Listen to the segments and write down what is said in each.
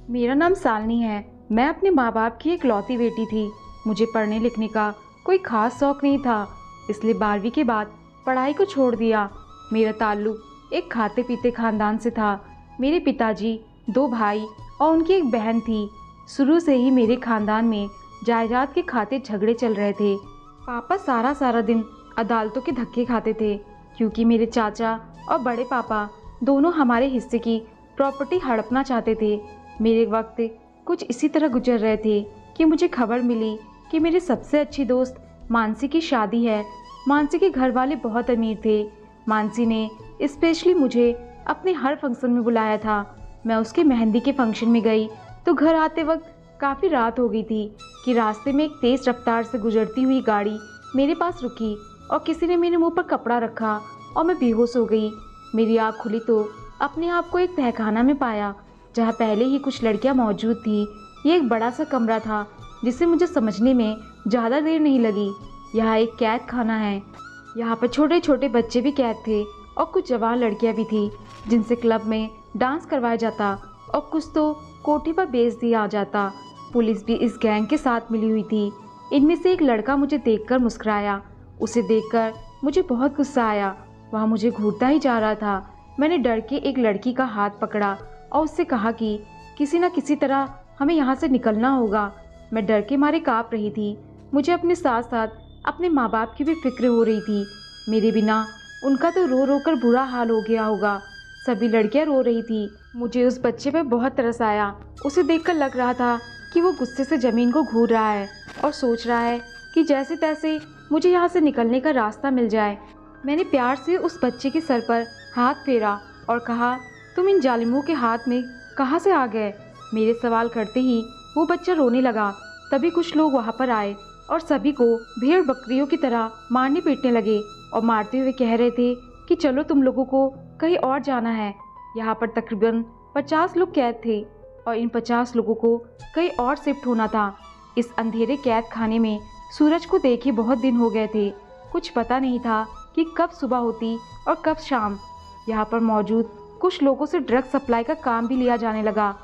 मेरा नाम सालनी है। मैं अपने माँ बाप की इकलौती बेटी थी। मुझे पढ़ने लिखने का कोई खास शौक नहीं था, इसलिए 12वीं के बाद पढ़ाई को छोड़ दिया। मेरा ताल्लुक एक खाते पीते खानदान से था। मेरे पिताजी, 2 भाई और उनकी एक बहन थी। शुरू से ही मेरे खानदान में जायदाद के खातिर झगड़े चल रहे थे। पापा सारा सारा दिन अदालतों के धक्के खाते थे, क्योंकि मेरे चाचा और बड़े पापा दोनों हमारे हिस्से की प्रॉपर्टी हड़पना चाहते थे। मेरे वक्त कुछ इसी तरह गुजर रहे थे कि मुझे खबर मिली कि मेरी सबसे अच्छी दोस्त मानसी की शादी है। मानसी के घर वाले बहुत अमीर थे। मानसी ने स्पेशली मुझे अपने हर फंक्शन में बुलाया था। मैं उसके मेहंदी के फंक्शन में गई तो घर आते वक्त काफ़ी रात हो गई थी कि रास्ते में एक तेज़ रफ्तार से गुजरती हुई गाड़ी मेरे पास रुकी और किसी ने मेरे मुंह पर कपड़ा रखा और मैं बेहोश हो गई। मेरी आँख खुली तो अपने आप को एक तहखाना में पाया, जहाँ पहले ही कुछ लड़कियाँ मौजूद थी। ये एक बड़ा सा कमरा था जिसे मुझे समझने में ज़्यादा देर नहीं लगी। यहाँ एक कैद खाना है। यहाँ पर छोटे छोटे बच्चे भी कैद थे और कुछ जवान लड़कियाँ भी थी जिनसे क्लब में डांस करवाया जाता और कुछ तो कोठी पर बेच दिया जाता। पुलिस भी इस गैंग के साथ मिली हुई थी। इनमें से एक लड़का मुझे देखकर मुस्कुराया। उसे देखकर मुझे बहुत गुस्सा आया। वह मुझे घूरता ही जा रहा था। मैंने डर के एक लड़की का हाथ पकड़ा और उससे कहा कि किसी न किसी तरह हमें यहाँ से निकलना होगा। मैं डर के मारे काँप रही थी। मुझे अपने साथ साथ अपने माँ बाप की भी फिक्र हो रही थी। मेरे बिना उनका तो रो रो कर बुरा हाल हो गया होगा। सभी लड़कियाँ रो रही थी। मुझे उस बच्चे पर बहुत तरस आया। उसे देखकर लग रहा था कि वो गुस्से से ज़मीन को घूर रहा है और सोच रहा है कि जैसे तैसे मुझे यहाँ से निकलने का रास्ता मिल जाए। मैंने प्यार से उस बच्चे के सर पर हाथ फेरा और कहा, तुम इन जालिमों के हाथ में कहाँ से आ गए? मेरे सवाल करते ही वो बच्चा रोने लगा। तभी कुछ लोग वहाँ पर आए और सभी को भेड़ बकरियों की तरह मारने पीटने लगे और मारते हुए कह रहे थे कि चलो तुम लोगों को कहीं और जाना है। यहाँ पर तकरीबन 50 लोग कैद थे और इन 50 लोगों को कहीं और शिफ्ट होना था। इस अंधेरे कैद खाने में सूरज को देखे बहुत दिन हो गए थे। कुछ पता नहीं था कि कब सुबह होती और कब शाम। यहाँ पर मौजूद कुछ लोगों से ड्रग सप्लाई का काम भी लिया जाने लगा।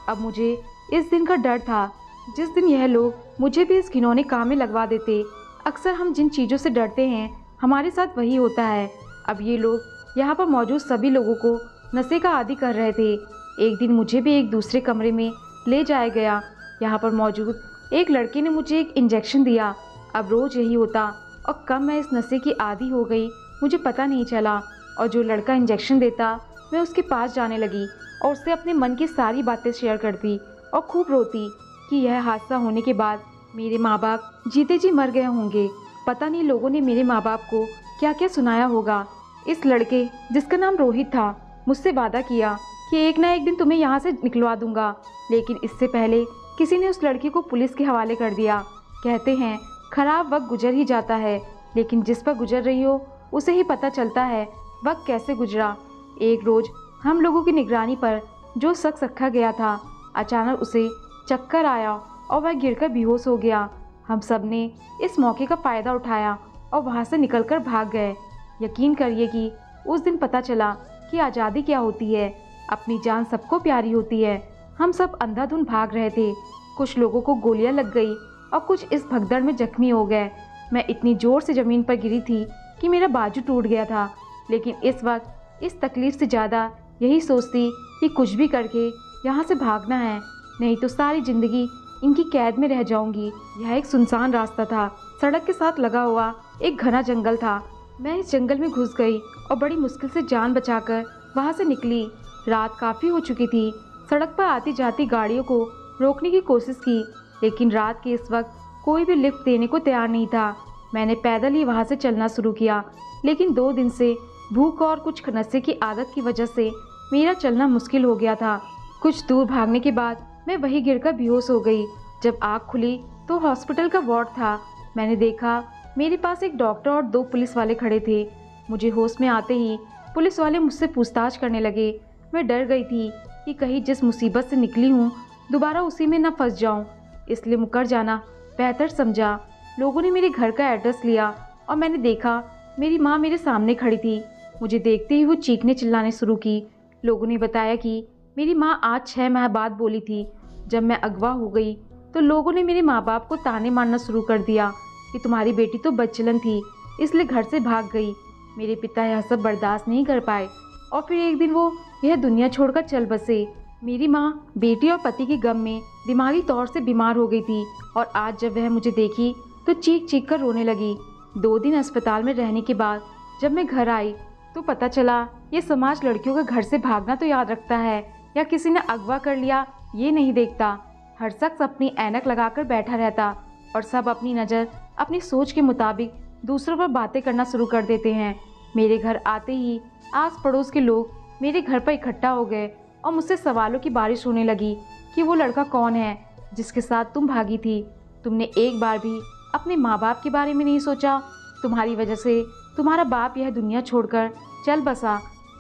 अब मुझे इस दिन का डर था जिस दिन यह लोग मुझे भी इस घिनौने काम में लगवा देते। अक्सर हम जिन चीज़ों से डरते हैं हमारे साथ वही होता है। अब ये लोग यहाँ पर मौजूद सभी लोगों को नशे का आदी कर रहे थे। एक दिन मुझे भी एक दूसरे कमरे में ले जाया गया। यहाँ पर मौजूद एक लड़के ने मुझे एक इंजेक्शन दिया। अब रोज़ यही होता और कब मैं इस नशे की आदी हो गई मुझे पता नहीं चला। और जो लड़का इंजेक्शन देता मैं उसके पास जाने लगी और उससे अपने मन की सारी बातें शेयर करती और खूब रोती कि यह हादसा होने के बाद मेरे माँ बाप जीते जी मर गए होंगे। पता नहीं लोगों ने मेरे माँ बाप को क्या क्या सुनाया होगा। इस लड़के जिसका नाम रोहित था मुझसे वादा किया कि एक ना एक दिन तुम्हें यहाँ से निकलवा दूंगा, लेकिन इससे पहले किसी ने उस लड़के को पुलिस के हवाले कर दिया। कहते हैं खराब वक्त गुजर ही जाता है, लेकिन जिस पर गुजर रही हो उसे ही पता चलता है वक्त कैसे गुजरा। एक रोज़ हम लोगों की निगरानी पर जो शख्स रखा गया था, अचानक उसे चक्कर आया और वह गिरकर बेहोश हो गया। हम सब ने इस मौके का फ़ायदा उठाया और वहाँ से निकलकर भाग गए। यकीन करिए कि उस दिन पता चला कि आज़ादी क्या होती है। अपनी जान सबको प्यारी होती है। हम सब अंधाधुंध भाग रहे थे। कुछ लोगों को गोलियां लग गई और कुछ इस भगदड़ में जख्मी हो गए। मैं इतनी ज़ोर से ज़मीन पर गिरी थी कि मेरा बाजू टूट गया था, लेकिन इस वक्त इस तकलीफ़ से ज़्यादा यही सोचती कि कुछ भी करके यहाँ से भागना है, नहीं तो सारी ज़िंदगी इनकी कैद में रह जाऊंगी। यह एक सुनसान रास्ता था। सड़क के साथ लगा हुआ एक घना जंगल था। मैं इस जंगल में घुस गई और बड़ी मुश्किल से जान बचाकर वहाँ से निकली। रात काफ़ी हो चुकी थी। सड़क पर आती जाती गाड़ियों को रोकने की कोशिश की, लेकिन रात के इस वक्त कोई भी लिफ्ट देने को तैयार नहीं था। मैंने पैदल ही वहाँ से चलना शुरू किया, लेकिन 2 दिन से भूख और कुछ नशे की आदत की वजह से मेरा चलना मुश्किल हो गया था। कुछ दूर भागने के बाद मैं वहीं गिरकर बेहोश हो गई। जब आँख खुली तो हॉस्पिटल का वार्ड था। मैंने देखा मेरे पास एक डॉक्टर और 2 पुलिस वाले खड़े थे। मुझे होश में आते ही पुलिस वाले मुझसे पूछताछ करने लगे। मैं डर गई थी कि कहीं जिस मुसीबत से निकली हूँ दोबारा उसी में न फंस जाऊँ, इसलिए मुकर जाना बेहतर समझा। लोगों ने मेरे घर का एड्रेस लिया और मैंने देखा मेरी माँ मेरे सामने खड़ी थी। मुझे देखते ही वो चीखने चिल्लाने शुरू की। लोगों ने बताया कि मेरी माँ आज 6 माह बाद बोली थी जब मैं अगवा हो गई तो लोगों ने मेरे माँ बाप को ताने मारना शुरू कर दिया कि तुम्हारी बेटी तो बदचलन थी, इसलिए घर से भाग गई। मेरे पिता यह सब बर्दाश्त नहीं कर पाए और फिर एक दिन वो यह दुनिया छोड़कर चल बसे। मेरी माँ बेटी और पति के गम में दिमागी तौर से बीमार हो गई थी और आज जब वह मुझे देखी तो चीख चीख कर रोने लगी। 2 दिन अस्पताल में रहने के बाद जब मैं घर आई तो पता चला ये समाज लड़कियों का घर से भागना तो याद रखता है या किसी ने अगवा कर लिया ये नहीं देखता। हर शख्स अपनी ऐनक लगाकर बैठा रहता और सब अपनी नज़र अपनी सोच के मुताबिक दूसरों पर बातें करना शुरू कर देते हैं। मेरे घर आते ही आस पड़ोस के लोग मेरे घर पर इकट्ठा हो गए और मुझसे सवालों की बारिश होने लगी कि वो लड़का कौन है जिसके साथ तुम भागी थी। तुमने एक बार भी अपने माँ बाप के बारे में नहीं सोचा। तुम्हारी वजह से तुम्हारा बाप यह दुनिया छोड़कर चल बसा।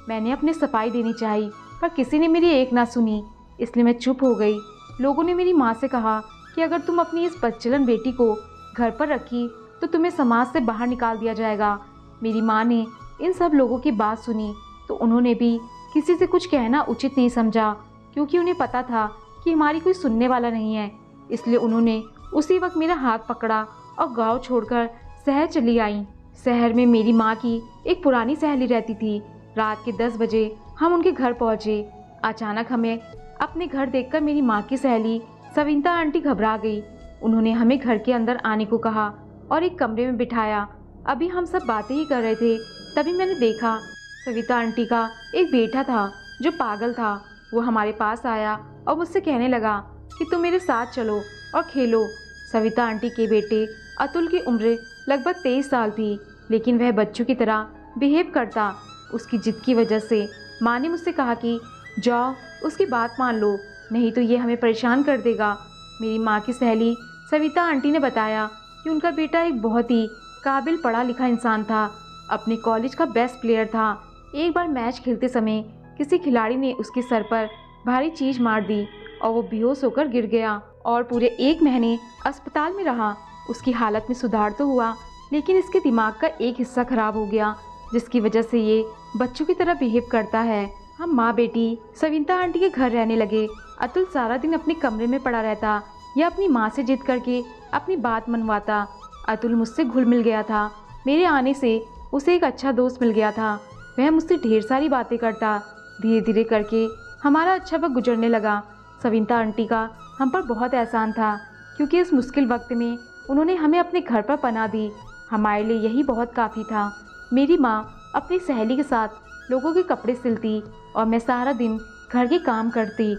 मैंने अपने सफाई देनी चाहिए पर किसी ने मेरी एक ना सुनी, इसलिए मैं चुप हो गई। लोगों ने मेरी माँ से कहा कि अगर तुम अपनी इस बदचलन बेटी को घर पर रखी तो तुम्हें समाज से बाहर निकाल दिया जाएगा। मेरी माँ ने इन सब लोगों की बात सुनी तो उन्होंने भी किसी से कुछ कहना उचित नहीं समझा, क्योंकि उन्हें पता था कि हमारी कोई सुनने वाला नहीं है। इसलिए उन्होंने उसी वक्त मेरा हाथ पकड़ा और गांव छोड़कर शहर चली आई। शहर में मेरी माँ की एक पुरानी सहेली रहती थी। रात के 10 बजे हम उनके घर पहुँचे। अचानक हमें अपने घर देखकर मेरी माँ की सहेली सविता आंटी घबरा गई। उन्होंने हमें घर के अंदर आने को कहा और एक कमरे में बिठाया। अभी हम सब बातें ही कर रहे थे तभी मैंने देखा सविता आंटी का एक बेटा था जो पागल था। वो हमारे पास आया और मुझसे कहने लगा कि तुम मेरे साथ चलो और खेलो। सविता आंटी के बेटे अतुल की उम्र लगभग 23 साल थी, लेकिन वह बच्चों की तरह बिहेव करता। उसकी जिद की वजह से माँ ने मुझसे कहा कि जाओ उसकी बात मान लो, नहीं तो ये हमें परेशान कर देगा। मेरी माँ की सहेली सविता आंटी ने बताया कि उनका बेटा एक बहुत ही काबिल पढ़ा लिखा इंसान था, अपने कॉलेज का बेस्ट प्लेयर था। एक बार मैच खेलते समय किसी खिलाड़ी ने उसके सर पर भारी चीज मार दी और वो बेहोश होकर गिर गया और पूरे 1 महीने अस्पताल में रहा। उसकी हालत में सुधार तो हुआ, लेकिन इसके दिमाग का एक हिस्सा खराब हो गया, जिसकी वजह से ये बच्चों की तरह बिहेव करता है। हम माँ बेटी सविता आंटी के घर रहने लगे। अतुल सारा दिन अपने कमरे में पड़ा रहता या अपनी माँ से जिद करके अपनी बात मनवाता। अतुल मुझसे घुल मिल गया था। मेरे आने से उसे एक अच्छा दोस्त मिल गया था। वह मुझसे ढेर सारी बातें करता। धीरे धीरे करके हमारा अच्छा वक्त गुजरने लगा। सविता आंटी का हम पर बहुत एहसान था, क्योंकि इस मुश्किल वक्त में उन्होंने हमें अपने घर पर पनाह दी। हमारे लिए यही बहुत काफ़ी था। मेरी माँ अपनी सहेली के साथ लोगों के कपड़े सिलती और मैं सारा दिन घर के काम करती।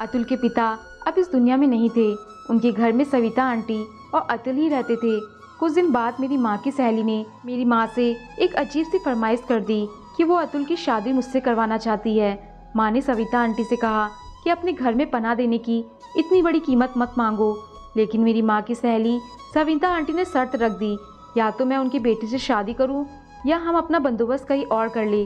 अतुल के पिता अब इस दुनिया में नहीं थे। उनके घर में सविता आंटी और अतुल ही रहते थे। कुछ दिन बाद मेरी माँ की सहेली ने मेरी माँ से एक अजीब सी फरमाइश कर दी कि वो अतुल की शादी मुझसे करवाना चाहती है। माँ ने सविता आंटी से कहा कि अपने घर में पनाह देने की इतनी बड़ी कीमत मत मांगो, लेकिन मेरी माँ की सहेली सविता आंटी ने शर्त रख दी, या तो मैं उनकी बेटी से शादी करूं या हम अपना बंदोबस्त कहीं और कर ले।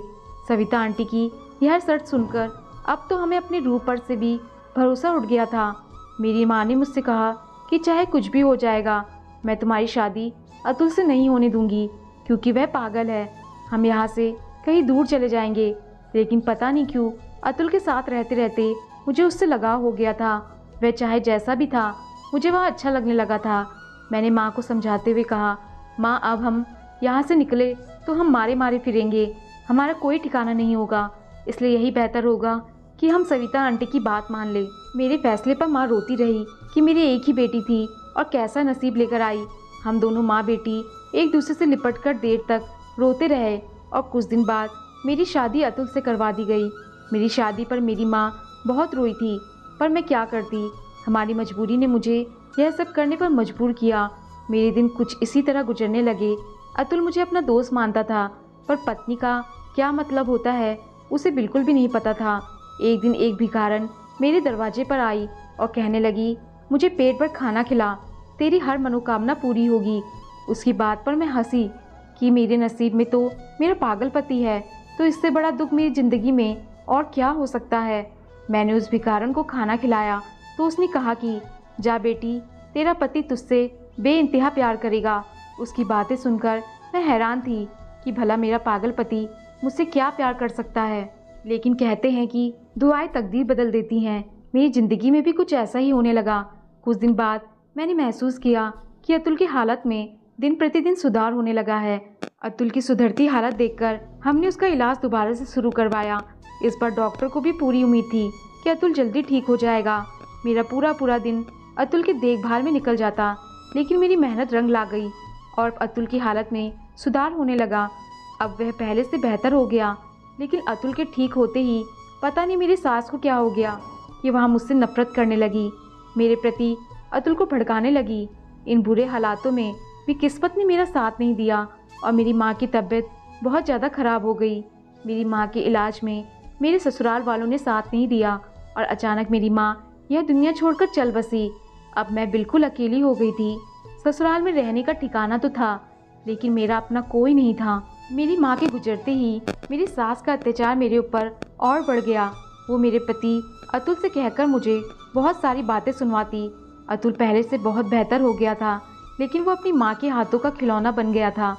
सविता आंटी की यह शर्त सुनकर अब तो हमें अपने रूप पर से भी भरोसा उठ गया था। मेरी माँ ने मुझसे कहा कि चाहे कुछ भी हो जाएगा, मैं तुम्हारी शादी अतुल से नहीं होने दूंगी, क्योंकि वह पागल है। हम यहाँ से कहीं दूर चले जाएंगे। लेकिन पता नहीं क्यों अतुल के साथ रहते रहते मुझे उससे लगाव हो गया था। वह चाहे जैसा भी था, मुझे वह अच्छा लगने लगा था। मैंने माँ को समझाते हुए कहा, माँ अब हम यहाँ से निकले तो हम मारे मारे फिरेंगे, हमारा कोई ठिकाना नहीं होगा। इसलिए यही बेहतर होगा कि हम सविता आंटी की बात मान लें। मेरे फैसले पर माँ रोती रही कि मेरी एक ही बेटी थी और कैसा नसीब लेकर आई। हम दोनों माँ बेटी एक दूसरे से लिपटकर देर तक रोते रहे और कुछ दिन बाद मेरी शादी अतुल से करवा दी गई। मेरी शादी पर मेरी माँ बहुत रोई थी, पर मैं क्या करती। हमारी मजबूरी ने मुझे यह सब करने पर मजबूर किया। मेरे दिन कुछ इसी तरह गुजरने लगे। अतुल मुझे अपना दोस्त मानता था, पर पत्नी का क्या मतलब होता है उसे बिल्कुल भी नहीं पता था। एक दिन एक भिखारन मेरे दरवाजे पर आई और कहने लगी, मुझे पेट भर खाना खिला, तेरी हर मनोकामना पूरी होगी। उसकी बात पर मैं हंसी कि मेरे नसीब में तो मेरा पागल पति है, तो इससे बड़ा दुख मेरी ज़िंदगी में और क्या हो सकता है। मैंने उस भिखारन को खाना खिलाया तो उसने कहा कि जा बेटी, तेरा पति तुझसे बेइंतहा प्यार करेगा। उसकी बातें सुनकर मैं हैरान थी कि भला मेरा पागल पति मुझसे क्या प्यार कर सकता है। लेकिन कहते हैं कि दुआएं तकदीर बदल देती हैं। मेरी ज़िंदगी में भी कुछ ऐसा ही होने लगा। कुछ दिन बाद मैंने महसूस किया कि अतुल की हालत में दिन प्रतिदिन सुधार होने लगा है। अतुल की सुधरती हालत देखकर हमने उसका इलाज दोबारा से शुरू करवाया। इस बार डॉक्टर को भी पूरी उम्मीद थी कि अतुल जल्दी ठीक हो जाएगा। मेरा पूरा दिन अतुल की देखभाल में निकल जाता, लेकिन मेरी मेहनत रंग ला गई और अतुल की हालत में सुधार होने लगा। अब वह पहले से बेहतर हो गया, लेकिन अतुल के ठीक होते ही पता नहीं मेरी सास को क्या हो गया कि वह मुझसे नफरत करने लगी, मेरे प्रति अतुल को भड़काने लगी। इन बुरे हालातों में भी किस्मत ने मेरा साथ नहीं दिया और मेरी माँ की तबीयत बहुत ज़्यादा ख़राब हो गई। मेरी माँ के इलाज में मेरे ससुराल वालों ने साथ नहीं दिया और अचानक मेरी माँ यह दुनिया छोड़कर चल बसी। अब मैं बिल्कुल अकेली हो गई थी। ससुराल में रहने का ठिकाना तो था, लेकिन मेरा अपना कोई नहीं था। मेरी माँ के गुजरते ही मेरी सास का अत्याचार मेरे ऊपर और बढ़ गया। वो मेरे पति अतुल से कहकर मुझे बहुत सारी बातें सुनवाती। अतुल पहले से बहुत बेहतर हो गया था, लेकिन वो अपनी माँ के हाथों का खिलौना बन गया था।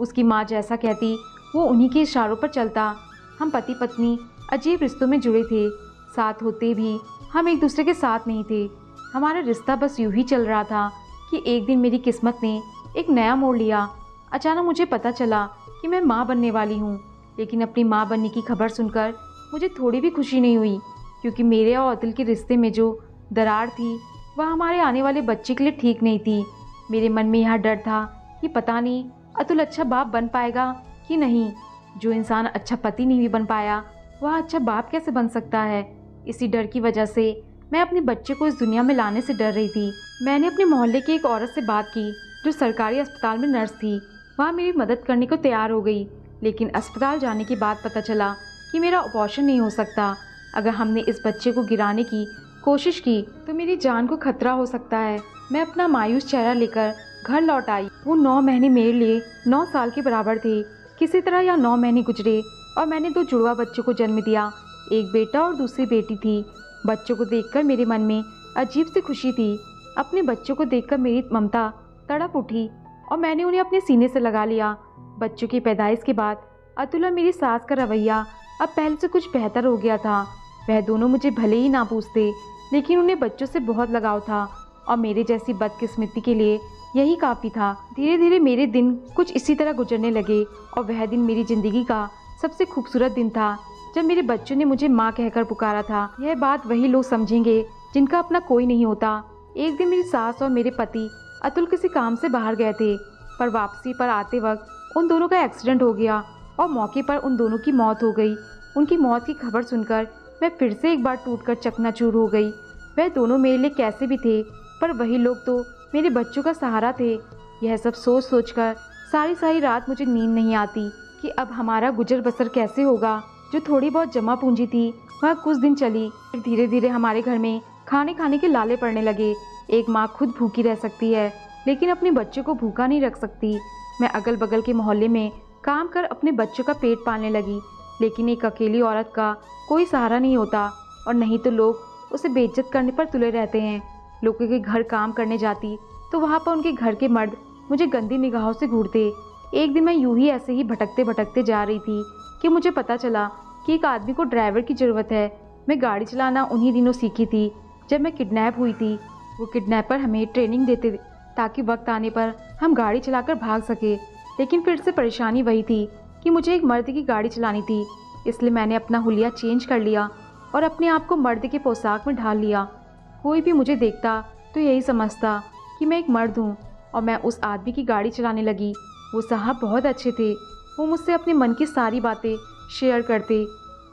उसकी माँ जैसा कहती वो उन्हीं के इशारों पर चलता। हम पति पत्नी अजीब रिश्तों में जुड़े थे, साथ होते भी हम एक दूसरे के साथ नहीं थे। हमारा रिश्ता बस यूं ही चल रहा था कि एक दिन मेरी किस्मत ने एक नया मोड़ लिया। अचानक मुझे पता चला कि मैं माँ बनने वाली हूँ, लेकिन अपनी माँ बनने की खबर सुनकर मुझे थोड़ी भी खुशी नहीं हुई, क्योंकि मेरे और अतुल के रिश्ते में जो दरार थी वह हमारे आने वाले बच्चे के लिए ठीक नहीं थी। मेरे मन में यह डर था कि पता नहीं अतुल अच्छा बाप बन पाएगा कि नहीं। जो इंसान अच्छा पति नहीं भी बन पाया, वह अच्छा बाप कैसे बन सकता है। इसी डर की वजह से मैं अपने बच्चे को इस दुनिया में लाने से डर रही थी। मैंने अपने मोहल्ले की एक औरत से बात की जो सरकारी अस्पताल में नर्स थी। वह मेरी मदद करने को तैयार हो गई, लेकिन अस्पताल जाने के बाद पता चला कि मेरा ऑपरेशन नहीं हो सकता। अगर हमने इस बच्चे को गिराने की कोशिश की तो मेरी जान को खतरा हो सकता है। मैं अपना मायूस चेहरा लेकर घर लौट आई। वो 9 महीने मेरे लिए 9 साल के बराबर थे। किसी तरह यह 9 महीने गुजरे और मैंने 2 जुड़वा बच्चों को जन्म दिया। एक बेटा और दूसरी बेटी थी। बच्चों को देखकर मेरे मन में अजीब सी खुशी थी। अपने बच्चों को देखकर मेरी ममता तड़प उठी और मैंने उन्हें अपने सीने से लगा लिया। बच्चों की पैदाइश के बाद अतुल और मेरी सास का रवैया अब पहले से कुछ बेहतर हो गया था। वह दोनों मुझे भले ही ना पूछते, लेकिन उन्हें बच्चों से बहुत लगाव था और मेरे जैसी बदकिस्मती के लिए यही काफ़ी था। धीरे धीरे मेरे दिन कुछ इसी तरह गुजरने लगे और वह दिन मेरी ज़िंदगी का सबसे खूबसूरत दिन था जब मेरे बच्चों ने मुझे माँ कहकर पुकारा था। यह बात वही लोग समझेंगे जिनका अपना कोई नहीं होता। एक दिन मेरी सास और मेरे पति अतुल किसी काम से बाहर गए थे, पर वापसी पर आते वक्त उन दोनों का एक्सीडेंट हो गया और मौके पर उन दोनों की मौत हो गई। उनकी मौत की खबर सुनकर मैं फिर से एक बार टूटकर चकनाचूर हो गई। वह दोनों मेरे लिए कैसे भी थे, पर वही लोग तो मेरे बच्चों का सहारा थे। यह सब सोच सोच कर सारी रात मुझे नींद नहीं आती कि अब हमारा गुजर बसर कैसे होगा। जो थोड़ी बहुत जमा पूंजी थी वह कुछ दिन चली, फिर धीरे धीरे हमारे घर में खाने के लाले पड़ने लगे। एक माँ खुद भूखी रह सकती है, लेकिन अपने बच्चों को भूखा नहीं रख सकती। मैं अगल बगल के मोहल्ले में काम कर अपने बच्चों का पेट पालने लगी, लेकिन एक अकेली औरत का कोई सहारा नहीं होता और नहीं तो लोग उसे बेइज्जत करने पर तुले रहते हैं। लोगों के घर काम करने जाती तो वहाँ पर उनके घर के मर्द मुझे गंदी निगाहों से घूरते। एक दिन मैं यूं ही ऐसे ही भटकते भटकते जा रही थी कि मुझे पता चला कि एक आदमी को ड्राइवर की ज़रूरत है। मैं गाड़ी चलाना उन्हीं दिनों सीखी थी जब मैं किडनैप हुई थी। वो किडनैपर हमें ट्रेनिंग देते ताकि वक्त आने पर हम गाड़ी चलाकर भाग सके, लेकिन फिर से परेशानी वही थी कि मुझे एक मर्द की गाड़ी चलानी थी। इसलिए मैंने अपना हुलिया चेंज कर लिया और अपने आप को मर्द के पोशाक में ढाल लिया। कोई भी मुझे देखता तो यही समझता कि मैं एक मर्द हूँ और मैं उस आदमी की गाड़ी चलाने लगी। वो साहब बहुत अच्छे थे। वो मुझसे अपने मन की सारी बातें शेयर करते।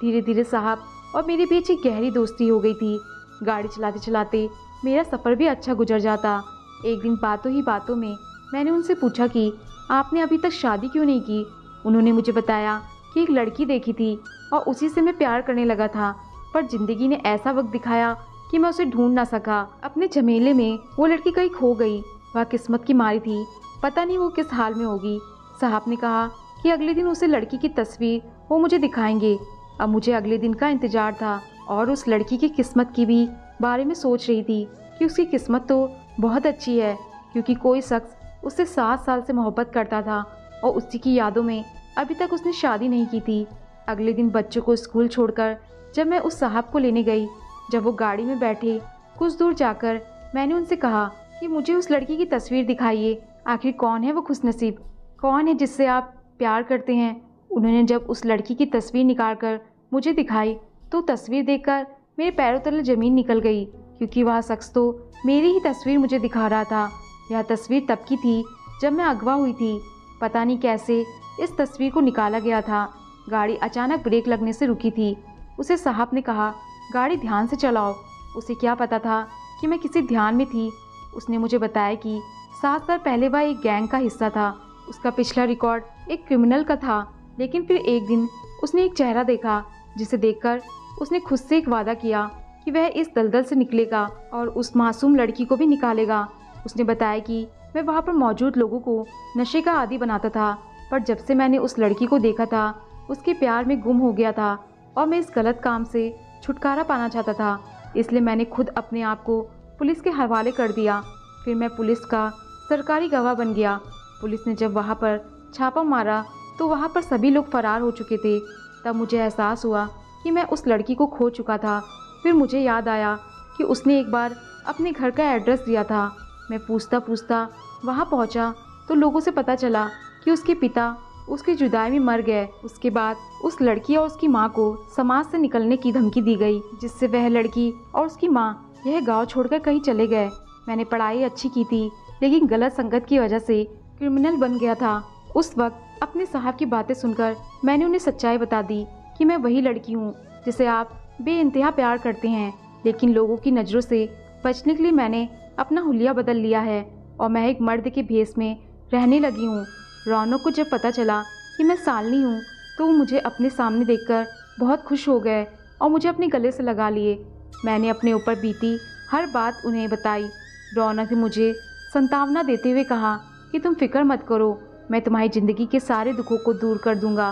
धीरे धीरे साहब और मेरे बीच एक गहरी दोस्ती हो गई थी। गाड़ी चलाते चलाते मेरा सफ़र भी अच्छा गुजर जाता। एक दिन बातों ही बातों में मैंने उनसे पूछा कि आपने अभी तक शादी क्यों नहीं की। उन्होंने मुझे बताया कि एक लड़की देखी थी और उसी से मैं प्यार करने लगा था, पर ज़िंदगी ने ऐसा वक्त दिखाया कि मैं उसे ढूंढ ना सका। अपने झमेले में वो लड़की कहीं खो गई। वह किस्मत की मारी थी, पता नहीं वो किस हाल में होगी। साहब ने कहा कि अगले दिन उसे लड़की की तस्वीर वो मुझे दिखाएंगे। अब मुझे अगले दिन का इंतज़ार था और उस लड़की की किस्मत की भी बारे में सोच रही थी कि उसकी किस्मत तो बहुत अच्छी है, क्योंकि कोई शख्स उससे 7 साल से मोहब्बत करता था और उसी की यादों में अभी तक उसने शादी नहीं की थी। अगले दिन बच्चों को स्कूल छोड़कर जब मैं उस साहब को लेने गई जब वो गाड़ी में बैठे कुछ दूर जाकर मैंने उनसे कहा कि मुझे उस लड़की की तस्वीर दिखाइए। आखिर कौन है वो खुशनसीब, कौन है जिससे आप प्यार करते हैं। उन्होंने जब उस लड़की की तस्वीर निकाल कर मुझे दिखाई तो तस्वीर देखकर मेरे पैरों तले ज़मीन निकल गई, क्योंकि वह शख्स तो मेरी ही तस्वीर मुझे दिखा रहा था। यह तस्वीर तब की थी जब मैं अगवा हुई थी। पता नहीं कैसे इस तस्वीर को निकाला गया था। गाड़ी अचानक ब्रेक लगने से रुकी थी। उसे साहब ने कहा, गाड़ी ध्यान से चलाओ। उसे क्या पता था कि मैं किसी ध्यान में थी। उसने मुझे बताया कि 7 साल पहले वह एक गैंग का हिस्सा था। उसका पिछला रिकॉर्ड एक क्रिमिनल का था, लेकिन फिर एक दिन उसने एक चेहरा देखा जिसे देखकर उसने खुद से एक वादा किया कि वह इस दलदल से निकलेगा और उस मासूम लड़की को भी निकालेगा। उसने बताया कि मैं वहाँ पर मौजूद लोगों को नशे का आदी बनाता था, पर जब से मैंने उस लड़की को देखा था उसके प्यार में गुम हो गया था और मैं इस गलत काम से छुटकारा पाना चाहता था। इसलिए मैंने खुद अपने आप को पुलिस के हवाले कर दिया। फिर मैं पुलिस का सरकारी गवाह बन गया। पुलिस ने जब वहाँ पर छापा मारा तो वहाँ पर सभी लोग फरार हो चुके थे। तब मुझे एहसास हुआ कि मैं उस लड़की को खो चुका था। फिर मुझे याद आया कि उसने एक बार अपने घर का एड्रेस दिया था। मैं पूछता पूछता वहाँ पहुँचा तो लोगों से पता चला कि उसके पिता उसकी जुदाई में मर गए। उसके बाद उस लड़की और उसकी माँ को समाज से निकलने की धमकी दी गई, जिससे वह लड़की और उसकी माँ यह गांव छोड़कर कहीं चले गए। मैंने पढ़ाई अच्छी की थी, लेकिन गलत संगत की वजह से क्रिमिनल बन गया था। उस वक्त अपने साहब की बातें सुनकर मैंने उन्हें सच्चाई बता दी कि मैं वही लड़की हूँ जिसे आप बेइंतहा प्यार करते हैं। लेकिन लोगों की नज़रों से बचने के लिए मैंने अपना हुलिया बदल लिया है और मैं एक मर्द के भेष में रहने लगी हूँ। रौनक को जब पता चला कि मैं सालनी हूँ तो वो मुझे अपने सामने देखकर बहुत खुश हो गए और मुझे अपने गले से लगा लिए। मैंने अपने ऊपर बीती हर बात उन्हें बताई। रौनक ने मुझे सांत्वना देते हुए कहा कि तुम फिक्र मत करो, मैं तुम्हारी ज़िंदगी के सारे दुखों को दूर कर दूंगा,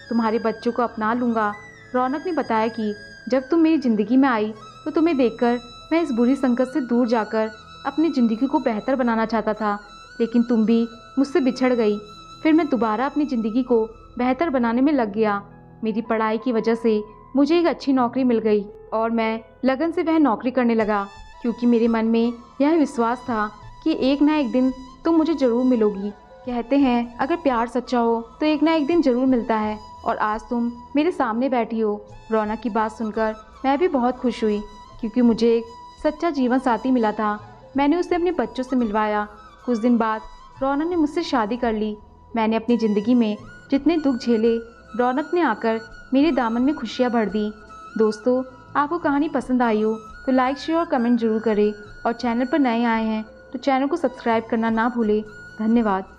तुम्हारे बच्चों को अपना लूँगा। रौनक ने बताया कि जब तुम मेरी ज़िंदगी में आई तो तुम्हें देखकर मैं इस बुरी संकट से दूर जाकर अपनी ज़िंदगी को बेहतर बनाना चाहता था, लेकिन तुम भी मुझसे बिछड़ गई। फिर मैं दोबारा अपनी ज़िंदगी को बेहतर बनाने में लग गया। मेरी पढ़ाई की वजह से मुझे एक अच्छी नौकरी मिल गई और मैं लगन से वह नौकरी करने लगा, क्योंकि मेरे मन में यह विश्वास था कि एक ना एक दिन तुम मुझे ज़रूर मिलोगी। कहते हैं अगर प्यार सच्चा हो तो एक ना एक दिन ज़रूर मिलता है, और आज तुम मेरे सामने बैठी हो। रौनक की बात सुनकर मैं भी बहुत खुश हुई, क्योंकि मुझे एक सच्चा जीवन साथी मिला था। मैंने उसे अपने बच्चों से मिलवाया। कुछ दिन बाद रौनक ने मुझसे शादी कर ली। मैंने अपनी ज़िंदगी में जितने दुख झेले, रौनक ने आकर मेरे दामन में खुशियाँ भर दी। दोस्तों, आपको कहानी पसंद आई हो तो लाइक, शेयर और कमेंट जरूर करें, और चैनल पर नए आए हैं तो चैनल को सब्सक्राइब करना ना भूलें। धन्यवाद।